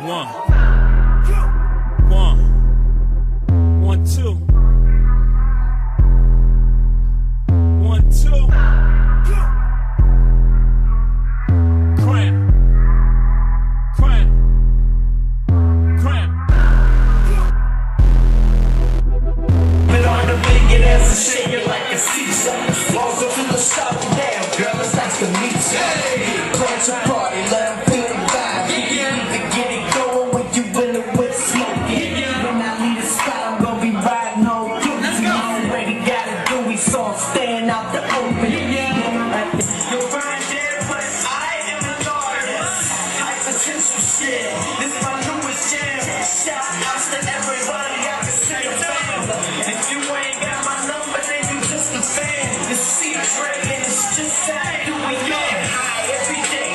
One. 1, 2. 1, 2. Cramp. But on the way, get ass and shake it like a seesaw. Walk up to the stop down, girl, it's nice to meet you. Clutch a party, let them feel the vibe. You can get it going when you in the whip smoking. When I leave the spot, I'm gonna be riding on through. You already got it, do we saw him staying out the open. You'll find it, but I am an artist. High potential shit, this my newest jam. Shout outs to everybody, I can say a fan. If you ain't got my number, then you just a fan. It's C-Dre and it's just that, do we get high every day.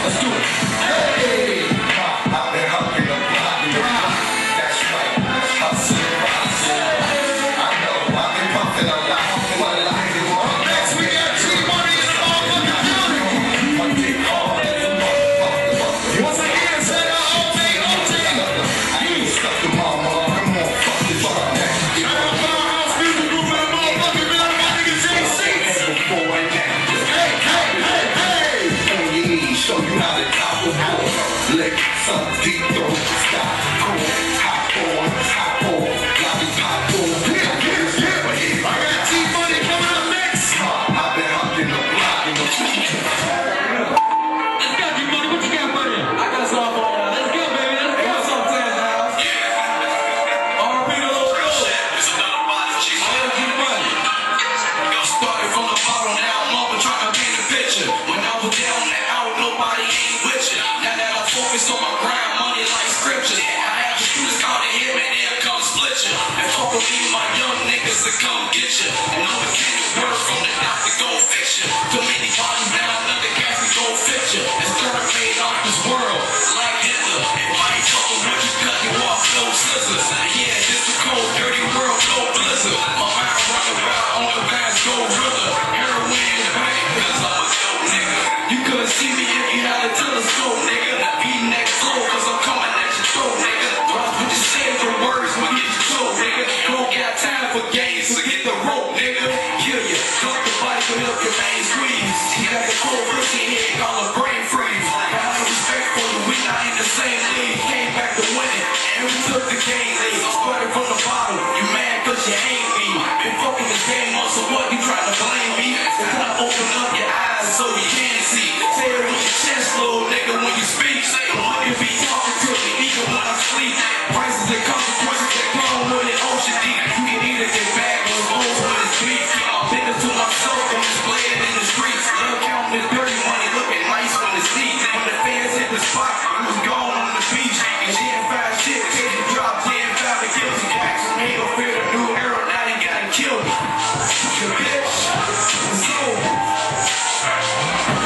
Let's do it. Hey! I've been hugging the block. That's right. Hustling, rising. I know I've been pumping a lot. One life is one. Next we got G-Money in the motherfucking building. One big call. Once again, say the OG. I ain't stuck to mama. Come on, fuck this shit next. Powerhouse music group in the motherfucking building. My nigga JC. On your knees, show you how to top a board. Lick some deep throat. Stop, cool, hop on, lollipop on. I got G-Money coming up next. I've been hugging the block. Let's go, G-Money. What you got, buddy? I got something for you. Let's go, baby. Let's go. Sometimes, house. R.I.P. to Lil Bill. G-Money. Started from the bottom, now I'm up and trying to paint the picture. When I was down and out, nobody ain't with you. Now that I focus on my grind, money like scripture. I have the shooters call to hit me, they'll come split you. And fuck with me, my young niggas to come get you. And no one can word from the doctor, go fix you. Too many bodies now, another gas to go fix you. And started made off this world, like Hitler. If I ain't fucking with you, cut you off, no scissors. Yeah, this a cold, dirty world, no blizzard. My mind running wild on the vans, go river. Heroin in the bank, cause I'm a dope nigga. You couldn't see me if you had a telescope, nigga. Beating that flow, cause I'm coming at your throat, nigga. Watch what you say for words, when get your throat, nigga. Don't got time for games, so get the rope, nigga. Kill you, talk the body, fill up your veins, squeeze. You got the cold wrist in here, call a brain freeze. I have respect for you, we not in the same league. Came back to win it, and we took the game lead. Started from the bottom, you mad cause you ain't me. Been fucking this game up, so what, you trying to blame me? It's time to open up your eyes so you can see. Say it with your chest, little nigga, when you speak. Don't you be talking to me, even when I sleep. Prices and consequences that come with it, ocean deep. You can either get back or go with his beat. I'm bigger to myself, I'm displaying in the streets. Love counting this dirty money, looking nice when it's deep. When the fans hit the spot, we was gone on the beach. And she ain't fast shit, case you drop, she ain't found the guilty. Back from here, fear the new era, now you gotta kill me. You bitch. So,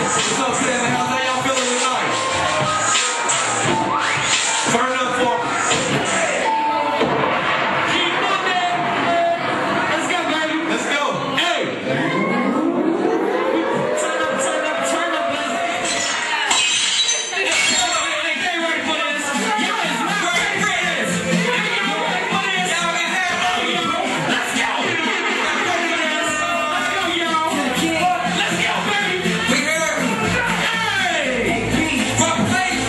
What's up, Santa House? How y'all feeling tonight? Turn up for me. G-Money. Let's go, baby. Let's go. Hey. Turn up, let's go. They ready for this. Y'all is not ready for this. Y'all ready for this? Y'all is not ready for this. Let's go. Y'all ready for this? Let's go, y'all. Let's go, baby. We heard me. Hey. Rock place.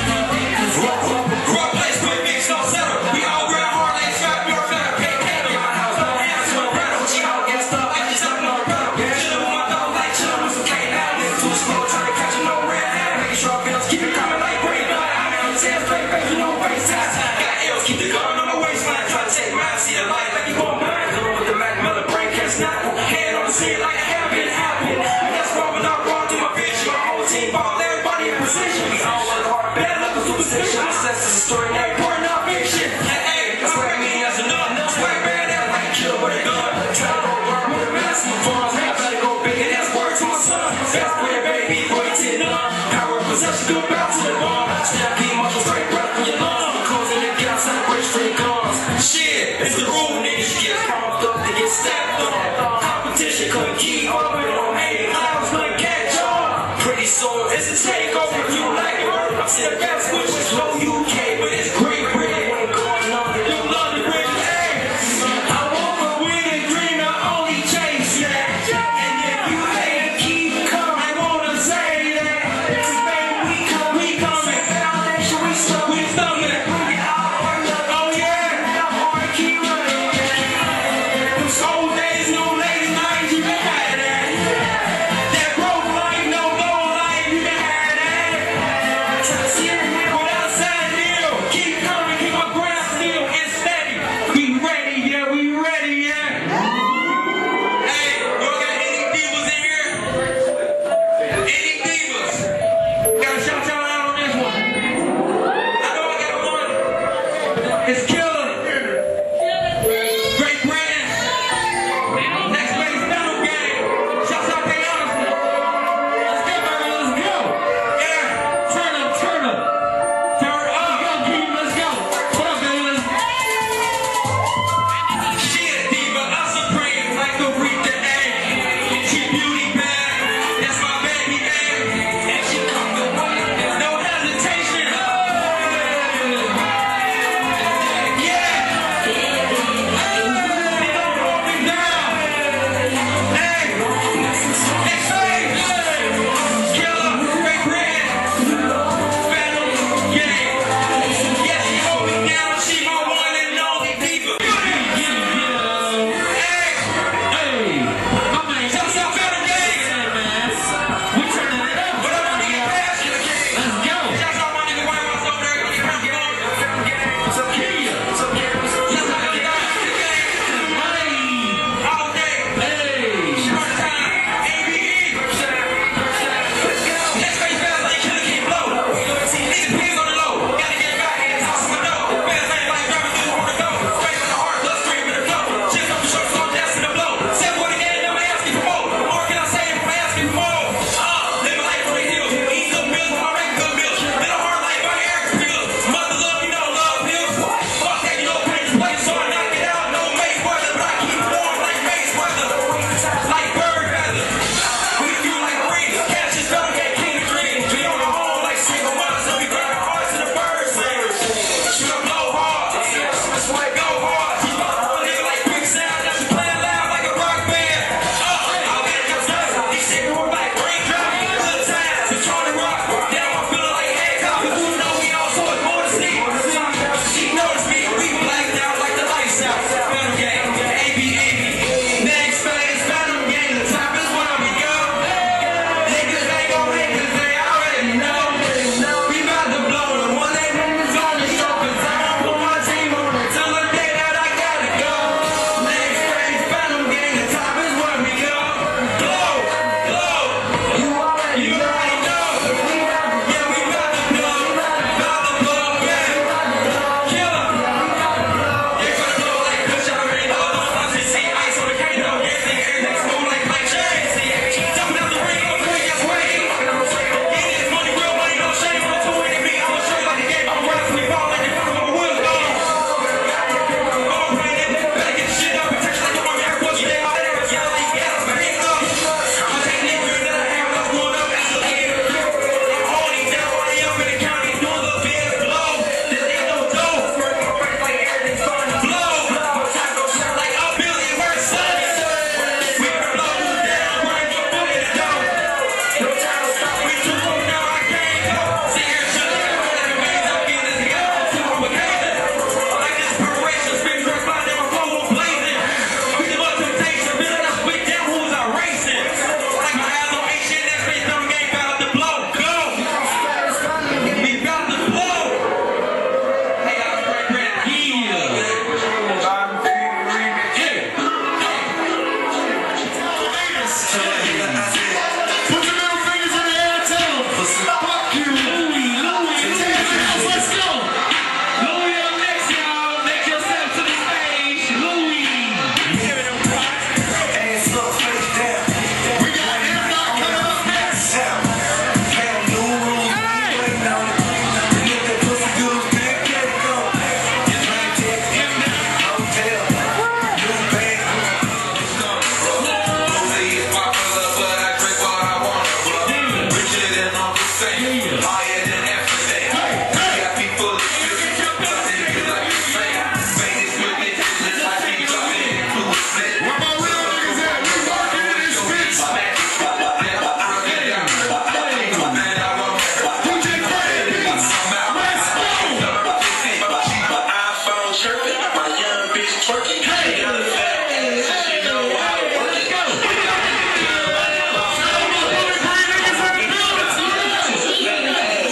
Rock place. Quick mix, no settle. We all wear hard like strap. Your fat pay candle. My house. No hands to a rattle. She all gassed up. Like she's up on a pedal. Chillin' with my dog like chillin' with some K-Now. Niggas too slow. Trying to catch a no red hand. Making sure bills keep it coming like great. I'm on his hands straight face with no face tats. Got L's. Keep the gun on the waistline. Try to take mine. See the light like you going blind. Dealing with the Mac Miller brain can't snap. Hand on the scene like it happened. That's why we're not wrong to my vision. My whole team ball, everybody in position. We all work hard, bad luck is superstition. My sense is a story, now you're pouring out fiction. Hey, that's what I mean, that's enough. Swag bad, that's like a killer with a gun. Try to go work with a mask. Farms, I better go big, and that's word to my son. Fast bread, baby, boy, tin on. Power of possession, go back to the bomb. Snap, keep muscle straight, breath from your lungs. Closing the gap, celebrate straight guns. Shit, it's the rule, niggas get pumped up to get stabbed up. Competition couldn't keep up, it don't hate. Clouds couldn't catch on. Pretty soon, it's a takeover. If you like it, I'm still back, switch with slow UK, but it's great, really. Ain't going under, you love the rich, hey. I want my win and dream, I only chase that. And if you hate, keep coming, I wanna say that. Baby, we coming. Foundation, we thumbing. Oh yeah, keep running. Them old days, no late nights, you can have that. That broke life, no gold life, you can have that. higher than yesterday. Got people something you like to say. Famous with it, just like me dropping it to a split. Where my real niggas at? We rockin' in this bitch. My magic spot, never out there. Man, I won't DJ Credit Beats. Let's go. my iPhone chirping, my young bitch twerking. She got a fat ass, she know how to work it. We got in the club, I never felt it.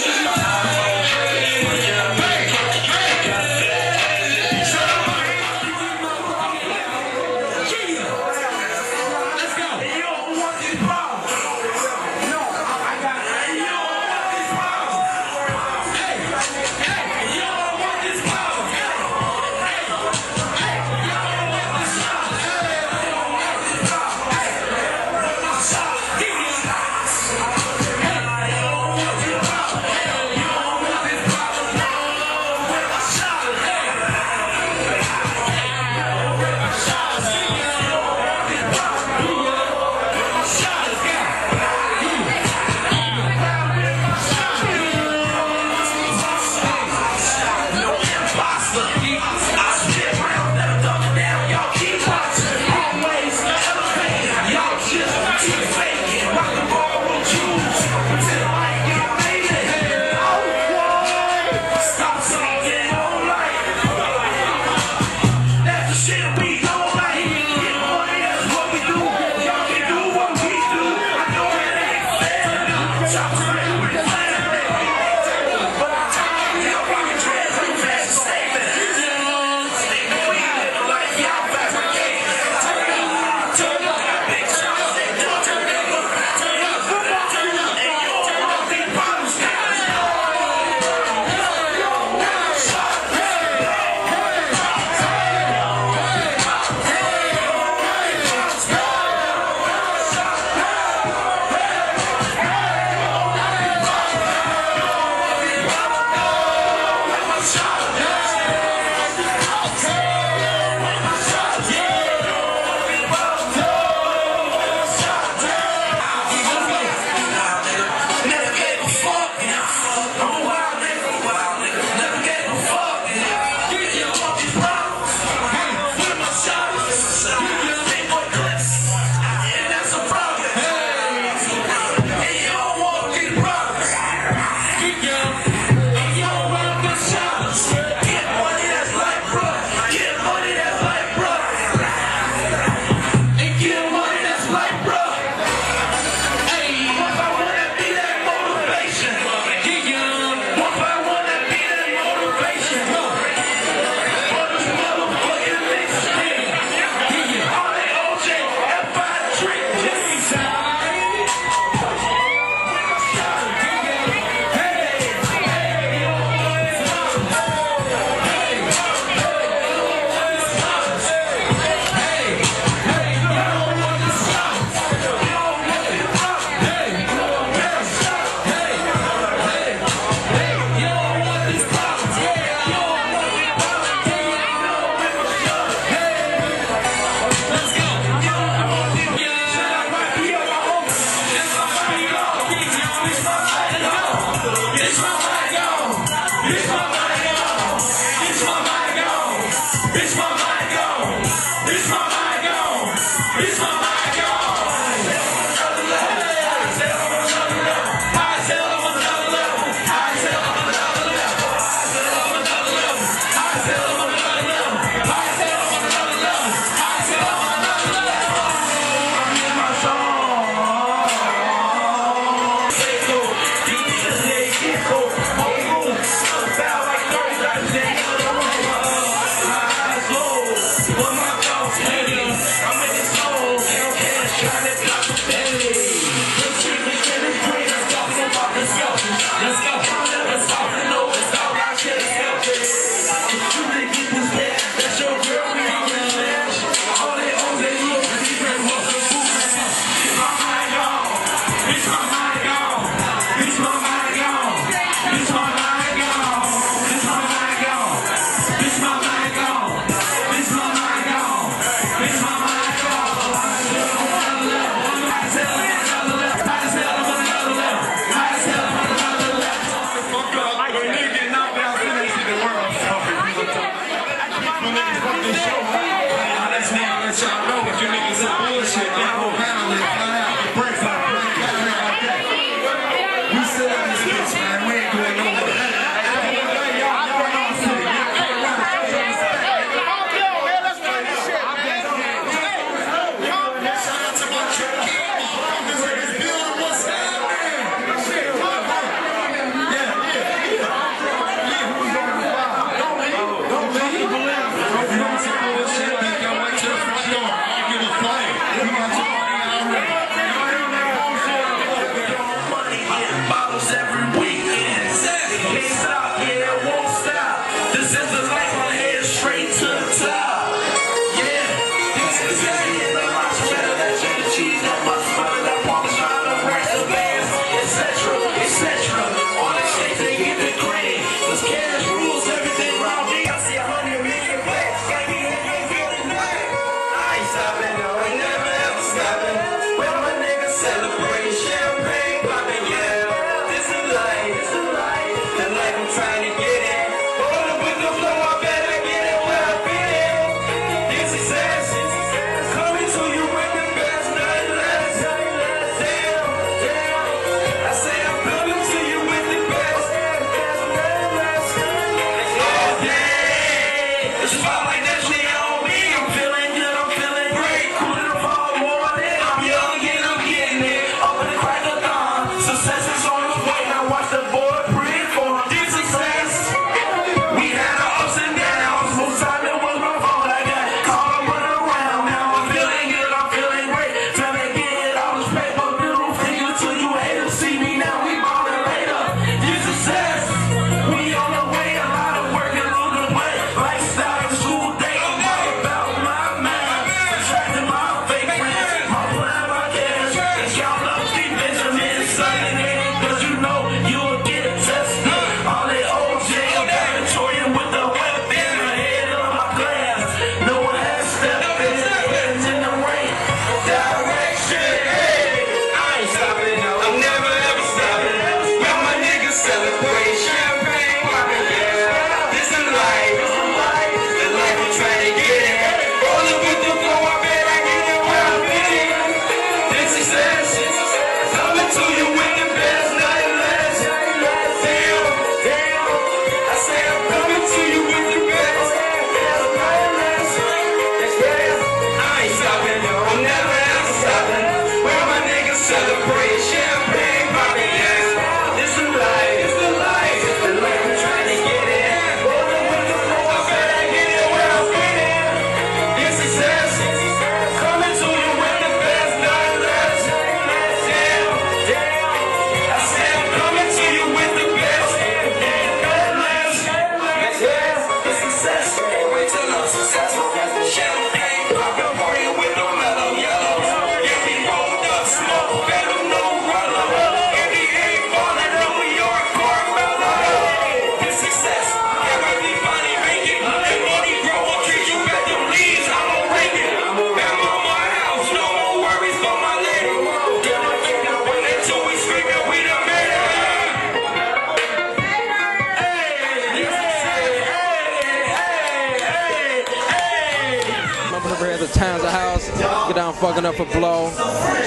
Towns of House. Get down fucking up for Blow.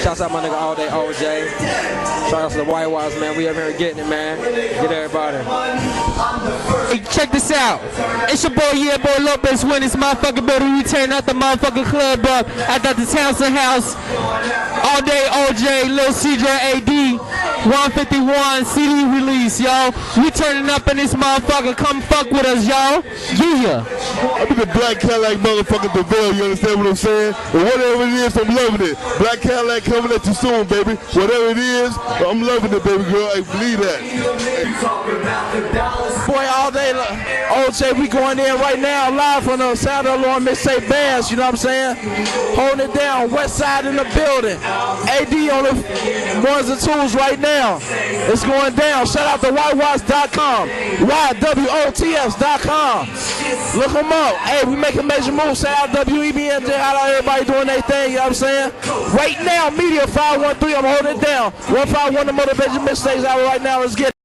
Shouts out my nigga All Day OJ. Shout out to the Ywots, man. We up here getting it, man. Get everybody. Hey, check this out. It's your boy, yeah, boy Lopez when this motherfucking building. We turn out the motherfucking club up at the Townsend House. All Day OJ, Lil CJ AD, 151 CD release, yo. We turning up in this motherfucker. Come fuck with us, yo. Yeah. I'm in the Black Cadillac motherfucking DeVille, you understand what I'm saying? And whatever it is, I'm loving it. Black Cadillac coming at you soon, baby. Whatever it is, I'm loving it, baby girl. I believe that. Boy, All Day OJ, we going in right now live from the Sound of the Lord Mixtape bands, you know what I'm saying? Holding it down, West Side in the building. AD on the ones and twos right now. It's going down. Shout out to Ywots.com. YWOTS.com. Look them up. Hey, we making major moves. Shout out WEBMJ. Shout out everybody doing their thing, you know what I'm saying? Right now, Media 513, I'm holding it down. 151 the Motivation Mixtapes out right now. Let's get it.